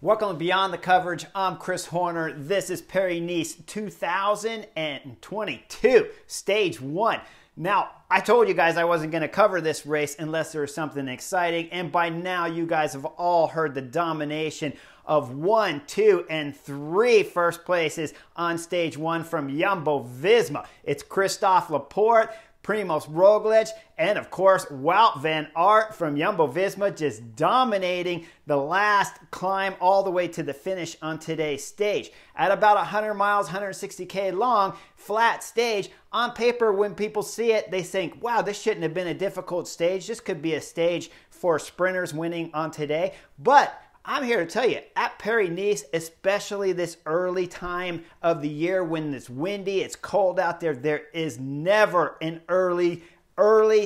Welcome to Beyond the Coverage. I'm Chris Horner. This is Paris-Nice 2022, Stage 1. Now, I told you guys I wasn't going to cover this race unless there was something exciting, and by now you guys have all heard the domination of 1, 2, and 3 first places on Stage 1 from Jumbo-Visma. It's Christophe Laporte, Primoz Roglic, and of course Wout van Aert from Jumbo-Visma just dominating the last climb all the way to the finish on today's stage. At about 100 miles, 160K long, flat stage, on paper when people see it, they think, wow, this shouldn't have been a difficult stage. This could be a stage for sprinters winning on today. But I'm here to tell you, at Paris-Nice, especially this early time of the year when it's windy, it's cold out there, there is never an early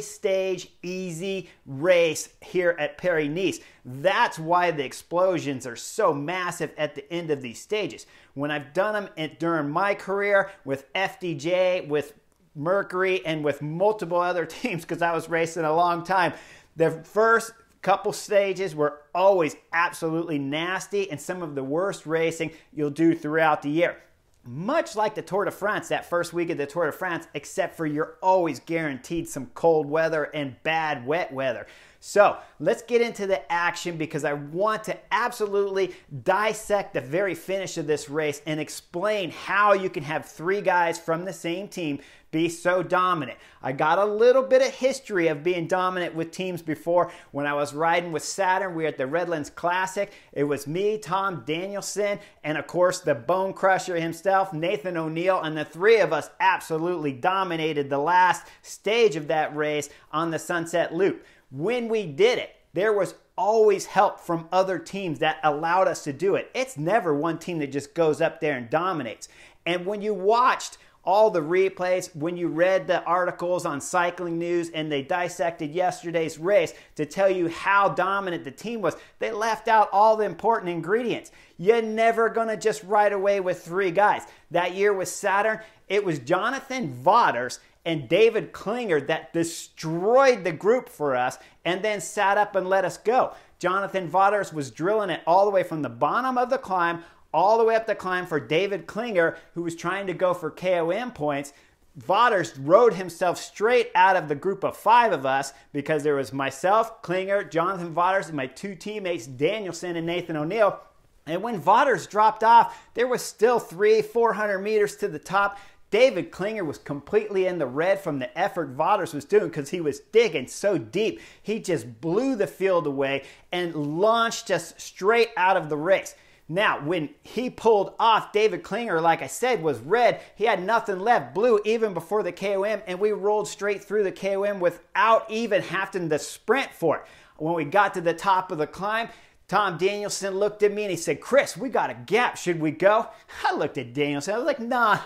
stage easy race here at Paris-Nice. That's why the explosions are so massive at the end of these stages. When I've done them during my career with FDJ, with Mercury, and with multiple other teams, because I was racing a long time, the first couple stages were always absolutely nasty and some of the worst racing you'll do throughout the year. Much like the Tour de France, that first week of the Tour de France, except for you're always guaranteed some cold weather and bad wet weather. So let's get into the action because I want to absolutely dissect the very finish of this race and explain how you can have 3 guys from the same team be so dominant. I got a little bit of history of being dominant with teams before. When I was riding with Saturn, we were at the Redlands Classic. It was me, Tom Danielson, and of course the bone crusher himself, Nathan O'Neill, and the 3 of us absolutely dominated the last stage of that race on the Sunset Loop. When we did it, there was always help from other teams that allowed us to do it. It's never one team that just goes up there and dominates. And when you watched all the replays, when you read the articles on Cycling News and they dissected yesterday's race to tell you how dominant the team was, they left out all the important ingredients. You're never going to just ride away with 3 guys. That year with Saturn, it was Jonathan Vaughters and David Klinger that destroyed the group for us and then sat up and let us go. Jonathan Vaughters was drilling it all the way from the bottom of the climb all the way up the climb for David Klinger, who was trying to go for KOM points. Vaughters rode himself straight out of the group of 5 of us because there was myself, Klinger, Jonathan Vaughters, and my 2 teammates, Danielson and Nathan O'Neill. And when Vaughters dropped off, there was still 300-400 meters to the top. David Klinger was completely in the red from the effort Vaughters was doing because he was digging so deep. He just blew the field away and launched us straight out of the race. Now, when he pulled off, David Klinger, like I said, was red. He had nothing left, blue even before the KOM, and we rolled straight through the KOM without even having to sprint for it. When we got to the top of the climb, Tom Danielson looked at me and he said, "Chris, we got a gap. Should we go?" I looked at Danielson. I was like, no,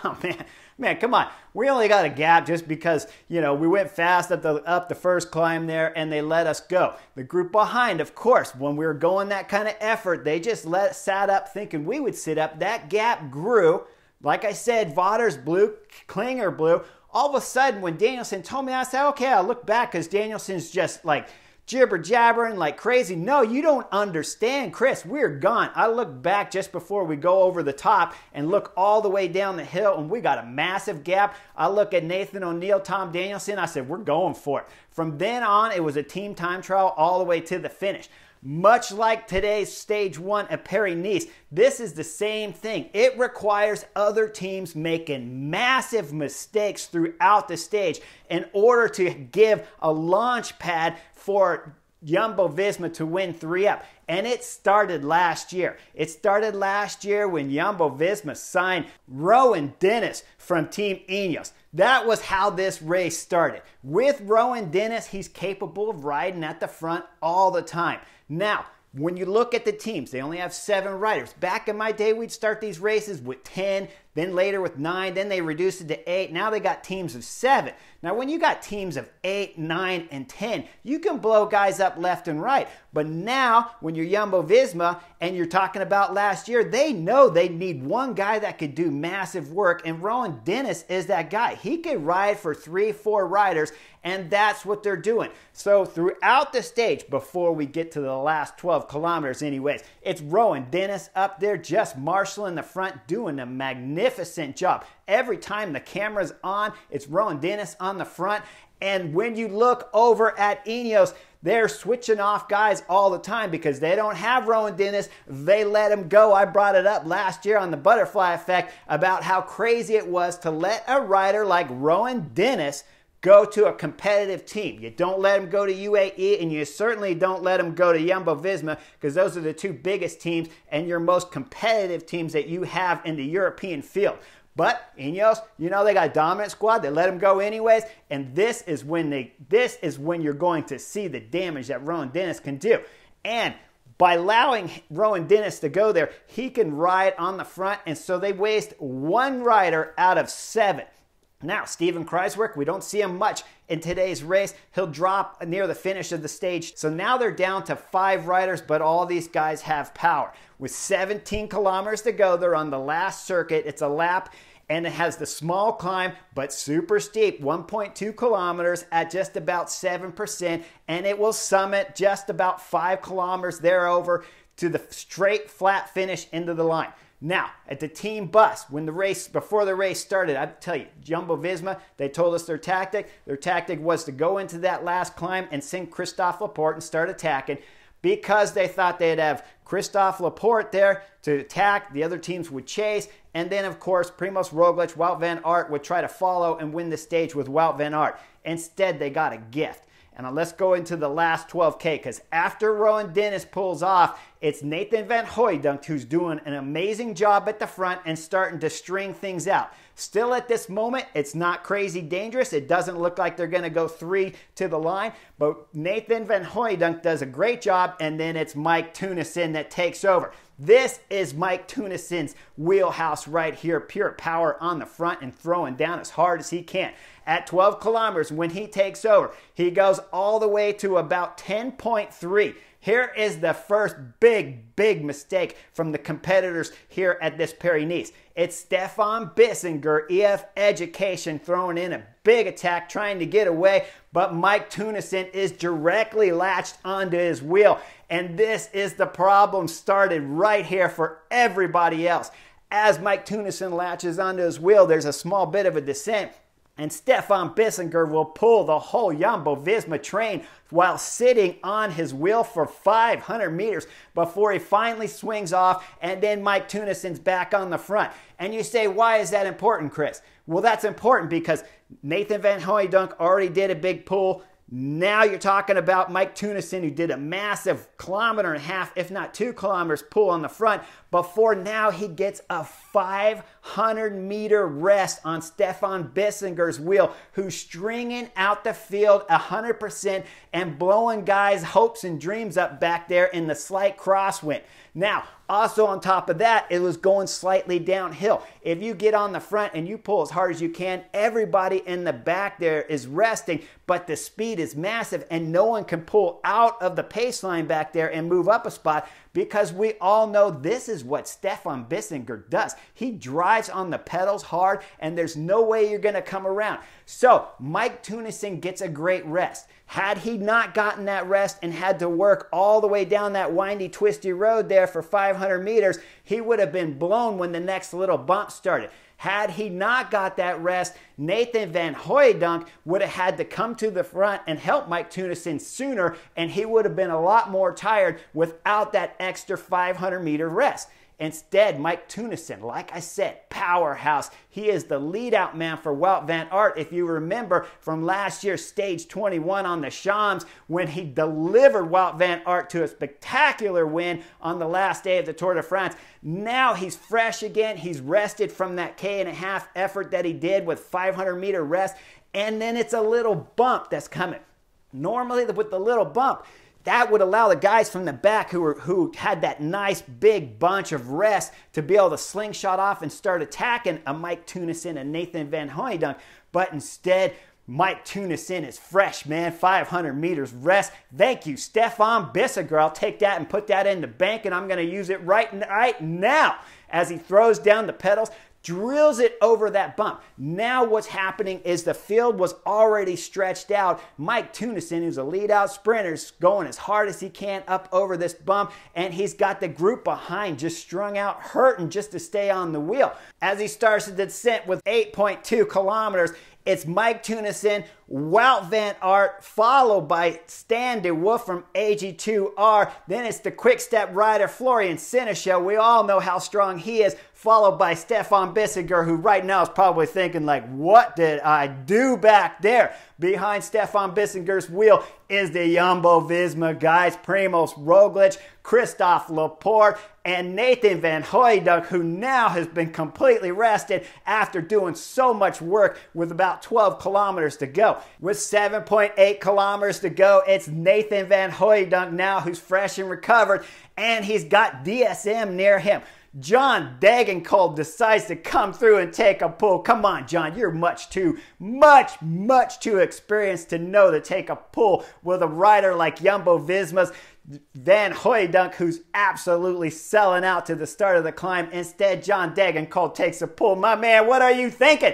man, come on. We only got a gap just because, we went fast up the first climb there and they let us go. The group behind, of course, when we were going that kind of effort, they just sat up thinking we would sit up. That gap grew. Like I said, Vaughters blew, Klinger blew. All of a sudden, when Danielson told me, I said, okay, I'll look back because Danielson's just like jibber-jabbering like crazy. No, you don't understand, Chris. We're gone. I look back just before we go over the top and look all the way down the hill, and we got a massive gap. I look at Nathan O'Neill, Tom Danielson. I said, we're going for it. From then on, it was a team time trial all the way to the finish. Much like today's Stage 1 at Paris-Nice, this is the same thing. It requires other teams making massive mistakes throughout the stage in order to give a launch pad for Jumbo-Visma to win 3 up. And it started last year. It started last year when Jumbo-Visma signed Rowan Dennis from Team Ineos. That was how this race started. With Rowan Dennis, he's capable of riding at the front all the time. Now, when you look at the teams, they only have 7 riders. Back in my day, we'd start these races with 10, then later with 9, then they reduced it to 8. Now they got teams of 7. Now, when you got teams of 8, 9, and 10, you can blow guys up left and right. But now, when you're Jumbo-Visma and you're talking about last year, they know they need one guy that could do massive work, and Rowan Dennis is that guy. He could ride for 3, 4 riders, and that's what they're doing. So throughout the stage, before we get to the last 12 kilometers anyways, it's Rowan Dennis up there just marshaling the front, doing a magnificent job. Every time the camera's on, it's Rowan Dennis on the front. And when you look over at Ineos, they're switching off guys all the time because they don't have Rowan Dennis. They let him go. I brought it up last year on the Butterfly Effect about how crazy it was to let a rider like Rowan Dennis go to a competitive team. You don't let him go to UAE, and you certainly don't let him go to Jumbo-Visma, because those are the 2 biggest teams and your most competitive teams that you have in the European field. But Ineos, you know, they got a dominant squad. They let him go anyways, and this is when you're going to see the damage that Rowan Dennis can do. And by allowing Rowan Dennis to go there, he can ride on the front, and so they waste 1 rider out of 7. Now, Steven Kruijswijk, we don't see him much in today's race. He'll drop near the finish of the stage. So now they're down to 5 riders, but all these guys have power. With 17 kilometers to go, they're on the last circuit. It's a lap, and it has the small climb, but super steep, 1.2 kilometers at just about 7%, and it will summit just about 5 kilometers there over to the straight flat finish into the line. Now, at the team bus, before the race started, I tell you, Jumbo-Visma, they told us their tactic. Their tactic was to go into that last climb and send Christophe Laporte and start attacking, because they thought they'd have Christophe Laporte there to attack. The other teams would chase. And then, of course, Primoz Roglic, Wout van Aert would try to follow and win the stage with Wout van Aert. Instead, they got a gift. And let's go into the last 12K, because after Rowan Dennis pulls off, it's Nathan van Hooijdonk who's doing an amazing job at the front and starting to string things out. Still at this moment, it's not crazy dangerous. It doesn't look like they're going to go 3 to the line, but Nathan van Hooijdonk does a great job, and then it's Mike Teunissen that takes over. This is Mike Teunissen's wheelhouse right here. Pure power on the front and throwing down as hard as he can. At 12 kilometers, when he takes over, he goes all the way to about 10.3. Here is the first big mistake from the competitors here at this Paris-Nice. It's Stefan Bissinger, EF Education, throwing in a big attack, trying to get away, but Mike Teunissen is directly latched onto his wheel. And this is the problem started right here for everybody else. As Mike Teunissen latches onto his wheel, there's a small bit of a descent, and Stefan Bissinger will pull the whole Jumbo-Visma train while sitting on his wheel for 500 meters before he finally swings off, and then Mike Teunissen's back on the front. And you say, why is that important, Chris? Well, that's important because Nathan van Hooijdonk already did a big pull. Now you're talking about Mike Teunissen, who did a massive 1.5 kilometers, if not 2 kilometers pull on the front, before now he gets a 500-meter rest on Stefan Bissinger's wheel, who's stringing out the field 100% and blowing guys' hopes and dreams up back there in the slight crosswind. Now, also on top of that, it was going slightly downhill. If you get on the front and you pull as hard as you can, everybody in the back there is resting, but the speed is massive and no one can pull out of the pace line back there and move up a spot, because we all know this is what Stefan Bissinger does. He drives on the pedals hard, and there's no way you're going to come around. So Mike Teunissen gets a great rest. Had he not gotten that rest and had to work all the way down that windy, twisty road there for 500 meters, he would have been blown when the next little bump started. Had he not got that rest, Nathan van Hooijdonk would have had to come to the front and help Mike Teunissen sooner, and he would have been a lot more tired without that extra 500-meter rest. Instead, Mike Teunissen, like I said, powerhouse. He is the lead-out man for Wout van Aert. If you remember from last year's stage 21 on the Champs, when he delivered Wout van Aert to a spectacular win on the last day of the Tour de France. Now he's fresh again. He's rested from that K.5 effort that he did with 500-meter rest. And then it's a little bump that's coming. Normally, with the little bump, That would allow the guys from the back who had that nice big bunch of rest to be able to slingshot off and start attacking a Mike Tunison and Nathan Van Hooijdonk. But instead, Mike Tunison is fresh, man. 500 meters rest. Thank you, Stefan Bissiger. I'll take that and put that in the bank, and I'm going to use it right now as he throws down the pedals. Drills it over that bump. Now what's happening is the field was already stretched out. Mike Tunison, who's a lead-out sprinter, is going as hard as he can up over this bump, and he's got the group behind just strung out, hurting just to stay on the wheel. As he starts the descent with 8.2 kilometers, it's Mike Tunison, Wout van Aert, followed by Stan de Wolf from AG2R. Then it's the quick-step rider Florian Seneschal. We all know how strong he is, followed by Stefan Bissiger, who right now is probably thinking like, what did I do back there? Behind Stefan Bissiger's wheel is the Jumbo-Visma guys, Primoz Roglic, Christophe Laporte, and Nathan Van Hooijdonk, who now has been completely rested after doing so much work with about 12 kilometers to go. With 7.8 kilometers to go, it's Nathan Van Hooijdonk now who's fresh and recovered, and he's got DSM near him. John Degenkolb decides to come through and take a pull. Come on, John, you're much too experienced to know to take a pull with a rider like Jumbo-Visma's Van Hooijdonk, who's absolutely selling out to the start of the climb. Instead, John Degenkolb takes a pull. My man, what are you thinking?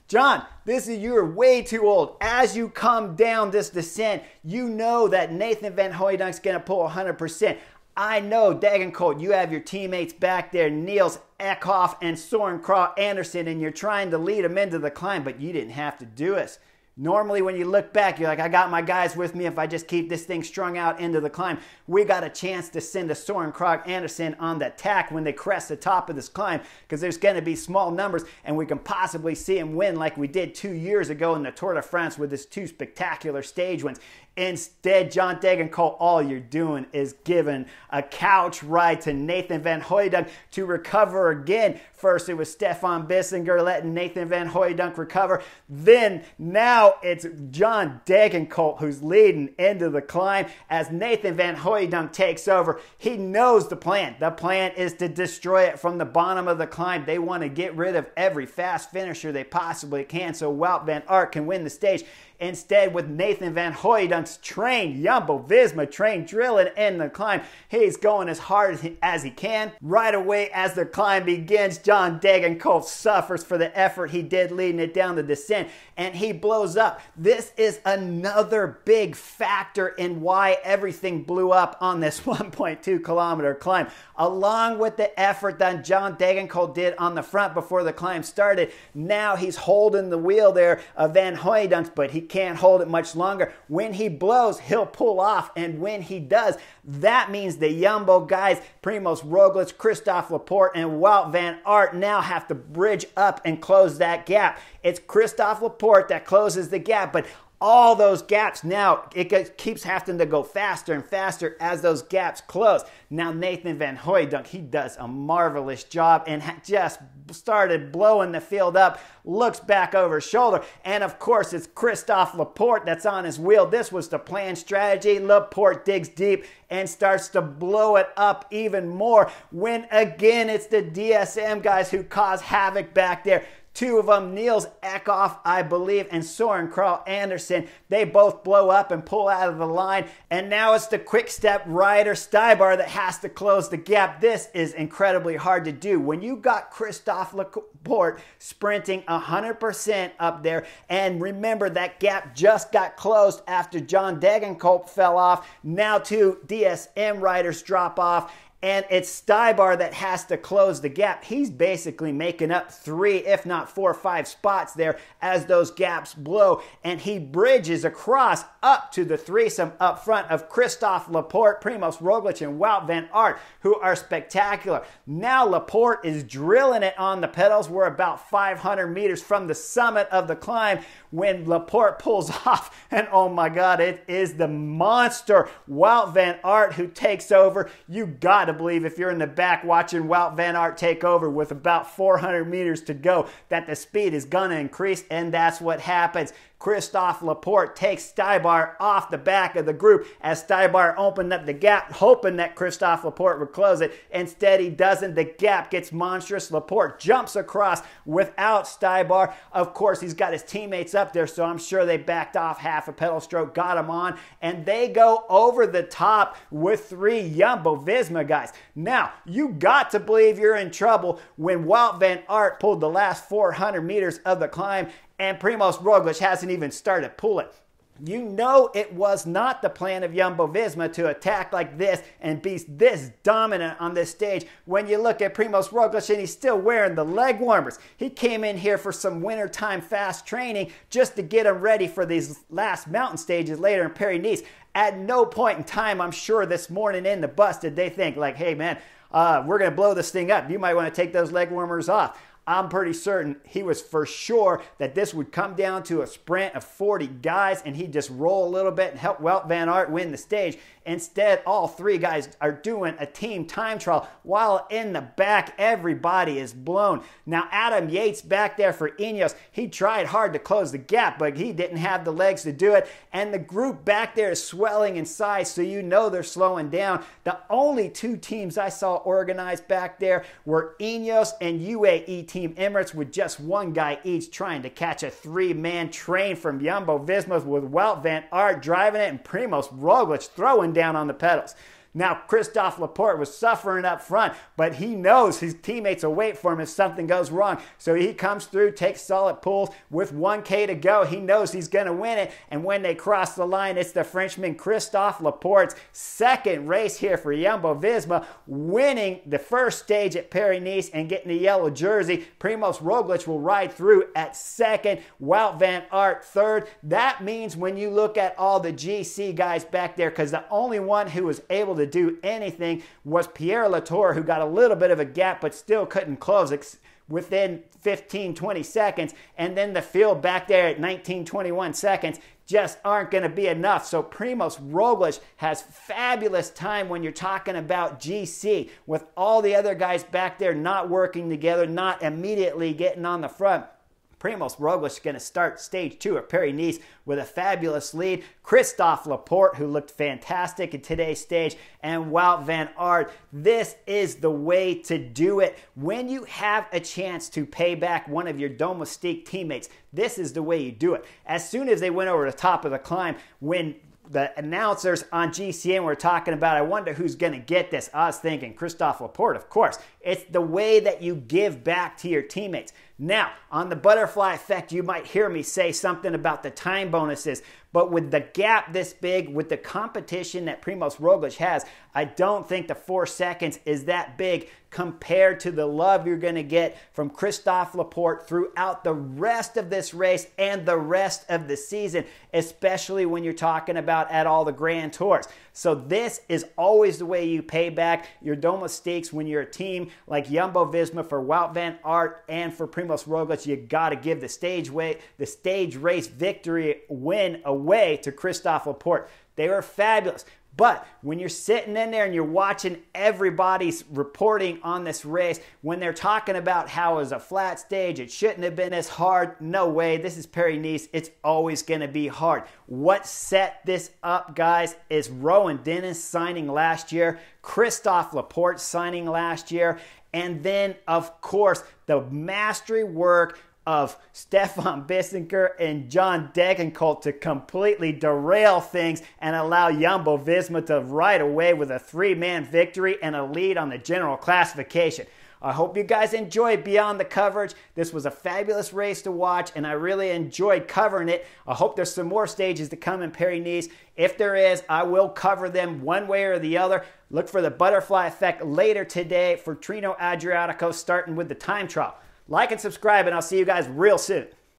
John, you're way too old. As you come down this descent, you know that Nathan Van Hooijdonk's going to pull 100%. I know, Degenkolb, you have your teammates back there, Niels Eckhoff and Søren Kragh Andersen, and you're trying to lead them into the climb, but you didn't have to do it. Normally, when you look back, you're like, I got my guys with me. If I just keep this thing strung out into the climb, we got a chance to send a Søren Kragh Andersen on the attack when they crest the top of this climb, because there's going to be small numbers, and we can possibly see him win like we did 2 years ago in the Tour de France with his 2 spectacular stage wins. Instead, John Degenkolb, all you're doing is giving a couch ride to Nathan Van Hooijdonk to recover again. First, it was Stefan Bissiger letting Nathan Van Hooijdonk recover. Then, now it's John Degenkolb who's leading into the climb as Nathan Van Hooijdonk takes over. He knows the plan. The plan is to destroy it from the bottom of the climb. They want to get rid of every fast finisher they possibly can so Wout van Aert can win the stage. Instead, with Nathan Van Hooijdonk's train, Jumbo-Visma train drilling in the climb, he's going as hard as he can. Right away as the climb begins, John Degenkolb suffers for the effort he did leading it down the descent, and he blows up. This is another big factor in why everything blew up on this 1.2 kilometer climb. Along with the effort that John Degenkolb did on the front before the climb started, now he's holding the wheel there of Van Hooijdonk's, but he can't hold it much longer. When he blows, he'll pull off, and when he does, that means the Jumbo guys, Primoz Roglic, Christophe Laporte, and Wout van Aert now have to bridge up and close that gap. It's Christophe Laporte that closes the gap, but all those gaps now, it keeps having to go faster and faster as those gaps close. Now Nathan Van Hooijdonk, he does a marvelous job and just started blowing the field up, looks back over his shoulder, and of course it's Christophe Laporte that's on his wheel. This was the planned strategy. Laporte digs deep and starts to blow it up even more when again it's the DSM guys who cause havoc back there. 2 of them, Niels Eckhoff, I believe, and Søren Kragh Andersen, they both blow up and pull out of the line. And now it's the quick-step rider Stybar that has to close the gap. This is incredibly hard to do. When you got Christophe Laporte sprinting 100% up there, and remember that gap just got closed after John Degenkolb fell off. Now 2 DSM riders drop off, and it's Stybar that has to close the gap. He's basically making up 3, if not 4 or 5 spots there as those gaps blow. And he bridges across up to the threesome up front of Christophe Laporte, Primoz Roglic, and Wout van Aert, who are spectacular. Now Laporte is drilling it on the pedals. We're about 500 meters from the summit of the climb when Laporte pulls off. And oh my God, it is the monster Wout van Aert who takes over. You gotta believe if you're in the back watching Wout van Aert take over with about 400 meters to go that the speed is gonna increase, and that's what happens. Christophe Laporte takes Stybar off the back of the group as Stybar opened up the gap, hoping that Christophe Laporte would close it. Instead, he doesn't. The gap gets monstrous. Laporte jumps across without Stybar. Of course, he's got his teammates up there, so I'm sure they backed off half a pedal stroke, got him on, and they go over the top with 3 Jumbo-Visma guys. Now, you got to believe you're in trouble when Wout van Aert pulled the last 400 meters of the climb and Primož Roglič hasn't even started pulling. You know it was not the plan of Jumbo-Visma to attack like this and be this dominant on this stage when you look at Primož Roglič and he's still wearing the leg warmers. He came in here for some wintertime fast training just to get him ready for these last mountain stages later in Paris-Nice. At no point in time, I'm sure this morning in the bus did they think like, hey man, we're going to blow this thing up. You might want to take those leg warmers off. I'm pretty certain he was for sure that this would come down to a sprint of 40 guys and he'd just roll a little bit and help Wout van Aert win the stage. Instead, all 3 guys are doing a team time trial while in the back, everybody is blown. Now, Adam Yates back there for Ineos, he tried hard to close the gap, but he didn't have the legs to do it. And the group back there is swelling in size, so you know they're slowing down. The only 2 teams I saw organized back there were Ineos and UAE Team Emirates with just 1 guy each trying to catch a 3-man train from Jumbo-Visma with Wout van Aert driving it and Primož Roglič throwing down on the pedals. Now, Christophe Laporte was suffering up front, but he knows his teammates will wait for him if something goes wrong. So he comes through, takes solid pulls with 1K to go. He knows he's going to win it. And when they cross the line, it's the Frenchman Christophe Laporte's second race here for Jumbo-Visma, winning the first stage at Paris-Nice and getting the yellow jersey. Primož Roglič will ride through at second, Wout van Aert third. That means when you look at all the GC guys back there, because the only one who was able to do anything was Pierre Latour, who got a little bit of a gap but still couldn't close within 15-20 seconds, and then the field back there at 19-21 seconds just aren't going to be enough. So Primož Roglič has fabulous time when you're talking about GC with all the other guys back there not working together, not immediately getting on the front. Primož Roglič is going to start stage 2 at Paris-Nice with a fabulous lead. Christophe Laporte, who looked fantastic at today's stage, and Wout van Aert. This is the way to do it. When you have a chance to pay back one of your domestique teammates, this is the way you do it. As soon as they went over the top of the climb, when the announcers on GCN were talking about, I wonder who's going to get this, I was thinking Christophe Laporte, of course. It's the way that you give back to your teammates. Now, on the butterfly effect, you might hear me say something about the time bonuses, but with the gap this big, with the competition that Primož Roglič has, I don't think the 4 seconds is that big compared to the love you're going to get from Christophe Laporte throughout the rest of this race and the rest of the season, especially when you're talking about at all the Grand Tours. So this is always the way you pay back your domestiques when you're a team like Jumbo-Visma for Wout van Aert and for Primož Roglič. You got to give the stage race victory win away to Christophe Laporte. They were fabulous. But when you're sitting in there and you're watching everybody's reporting on this race, when they're talking about how it was a flat stage, it shouldn't have been as hard, no way, this is Paris-Nice, it's always going to be hard. What set this up, guys, is Rowan Dennis signing last year, Christophe Laporte signing last year, and then, of course, the mastery work of Stefan Bissinger and John Degenkolb to completely derail things and allow Jumbo-Visma to ride away with a 3-man victory and a lead on the general classification. I hope you guys enjoyed Beyond the Coverage. This was a fabulous race to watch, and I really enjoyed covering it. I hope there's some more stages to come in Paris-Nice. If there is, I will cover them one way or the other. Look for the butterfly effect later today for Trino Adriatico, starting with the time trial. Like and subscribe, and I'll see you guys real soon.